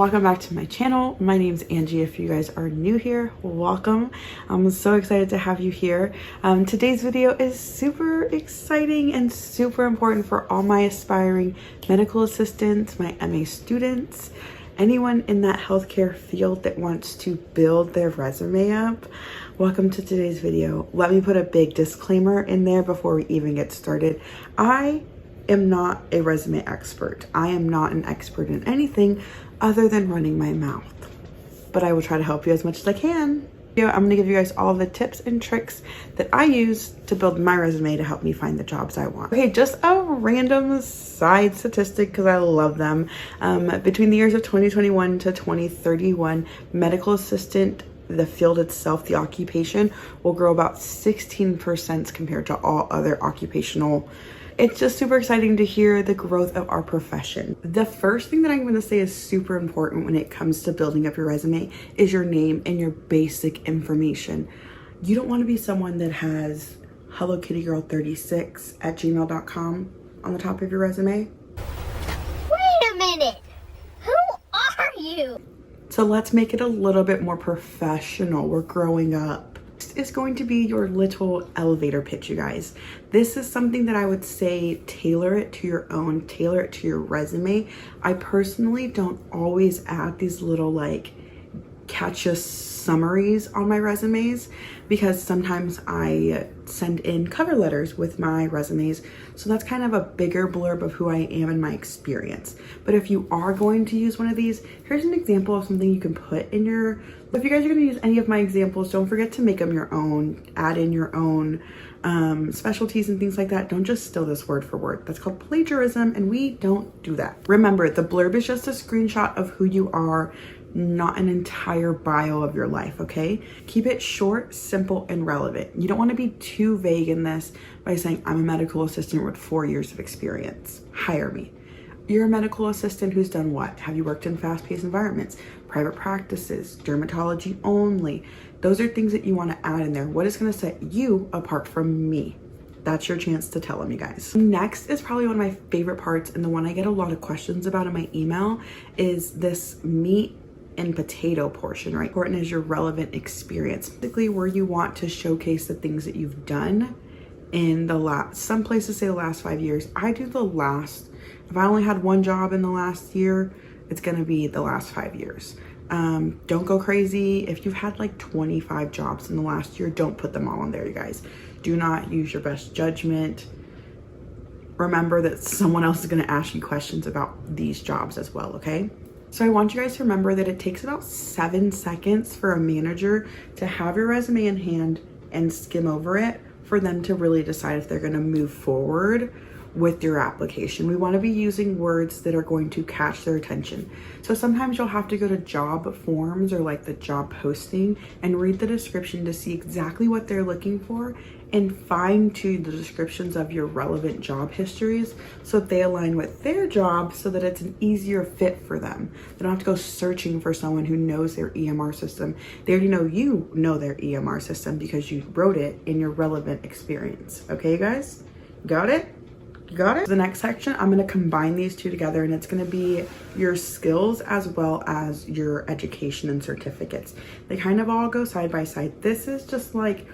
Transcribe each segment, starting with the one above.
welcome back to my channel. My name's Angie. If you guys are new here, welcome. I'm so excited to have you here. Today's video is super exciting and super important for all my aspiring medical assistants, my MA students, anyone in that healthcare field that wants to build their resume up. Welcome to today's video. Let me put a big disclaimer in there before we even get started. I am not a resume expert. I am not an expert in anything other than running my mouth, but I will try to help you as much as I can. I'm going to give you guys all the tips and tricks that I use to build my resume to help me find the jobs I want. Okay, just a random side statistic because I love them. Between the years of 2021 to 2031, medical assistant, the field itself, the occupation, will grow about 16% compared to all other occupational. It's just super exciting to hear the growth of our profession. The first thing that I'm going to say is super important when it comes to building up your resume is your name and your basic information. You don't want to be someone that has hellokitty36@gmail.com on the top of your resume. Wait a minute, who are you? So let's make it a little bit more professional. We're growing up. This is going to be your little elevator pitch, you guys. This is something that I would say tailor it to your own, tailor it to your resume. I personally don't always add these little like catch-a summaries on my resumes because sometimes I send in cover letters with my resumes. So that's kind of a bigger blurb of who I am and my experience. But if you are going to use one of these, here's an example of something you can put in your, if you guys are going to use any of my examples, don't forget to make them your own, add in your own specialties and things like that. Don't just steal this word for word. That's called plagiarism, and we don't do that. Remember, the blurb is just a screenshot of who you are, not an entire bio of your life, okay? Keep it short, simple, and relevant. You don't want to be too vague in this by saying, I'm a medical assistant with 4 years of experience. Hire me. You're a medical assistant who's done what? Have you worked in fast-paced environments, private practices, dermatology only? Those are things that you want to add in there. What is going to set you apart from me? That's your chance to tell them, you guys. Next is probably one of my favorite parts, and the one I get a lot of questions about in my email is this meat and potato portion, right? Important is your relevant experience, basically where you want to showcase the things that you've done in the last, some places say the last 5 years. I do the last, if I only had one job in the last year, it's gonna be the last 5 years. Don't go crazy. If you've had like 25 jobs in the last year, don't put them all on there, you guys. Do not use your best judgment. Remember that someone else is gonna ask you questions about these jobs as well, okay? So I want you guys to remember that it takes about 7 seconds for a manager to have your resume in hand and skim over it for them to really decide if they're going to move forward with your application. We want to be using words that are going to catch their attention. So sometimes you'll have to go to job forms or like the job posting and read the description to see exactly what they're looking for and fine tune the descriptions of your relevant job histories so that they align with their job so that it's an easier fit for them. They don't have to go searching for someone who knows their EMR system. They already know you know their EMR system because you wrote it in your relevant experience. Okay, guys? Got it? Got it? The next section, I'm going to combine these two together, and it's going to be your skills as well as your education and certificates. They kind of all go side by side. This is just like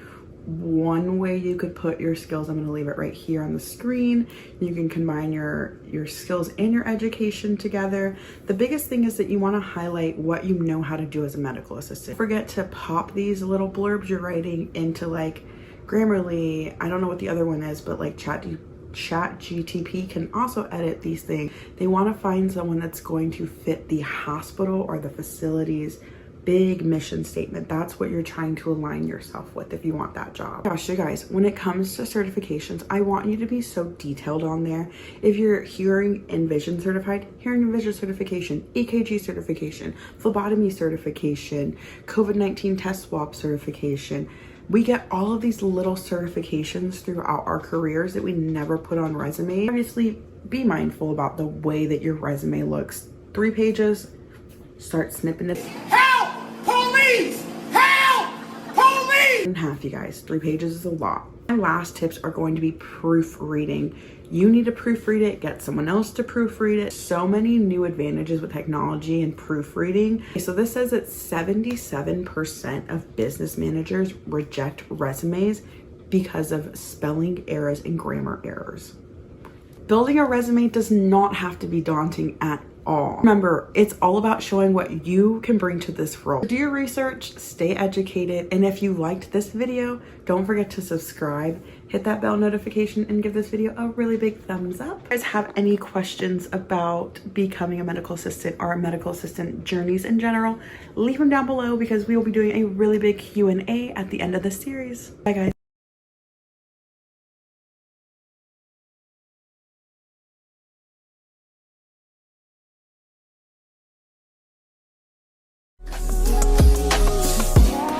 one way you could put your skills. I'm going to leave it right here on the screen. You can combine your skills and your education together. The biggest thing is that you want to highlight what you know how to do as a medical assistant. Don't forget to pop these little blurbs you're writing into like Grammarly. I don't know what the other one is, but like ChatGPT can also edit these things. They want to find someone that's going to fit the hospital or the facility's big mission statement. That's what you're trying to align yourself with if you want that job. Gosh, you guys, when it comes to certifications, I want you to be so detailed on there. If you're hearing and vision certified, hearing and vision certification, EKG certification, phlebotomy certification, COVID-19 test swab certification. We get all of these little certifications throughout our careers that we never put on resume. Obviously, be mindful about the way that your resume looks. 3 pages, start snipping it. Help! Police! Help! Police! in half, you guys. 3 pages is a lot. My last tips are going to be proofreading. You need to proofread it, get someone else to proofread it. So many new advantages with technology and proofreading. So this says that 77% of business managers reject resumes because of spelling errors and grammar errors. Building a resume does not have to be daunting at all. Remember, it's all about showing what you can bring to this role. Do your research, stay educated, and if you liked this video, don't forget to subscribe, hit that bell notification, and give this video a really big thumbs up. If you guys have any questions about becoming a medical assistant or medical assistant journeys in general, leave them down below because we will be doing a really big Q&A at the end of this series. Bye guys.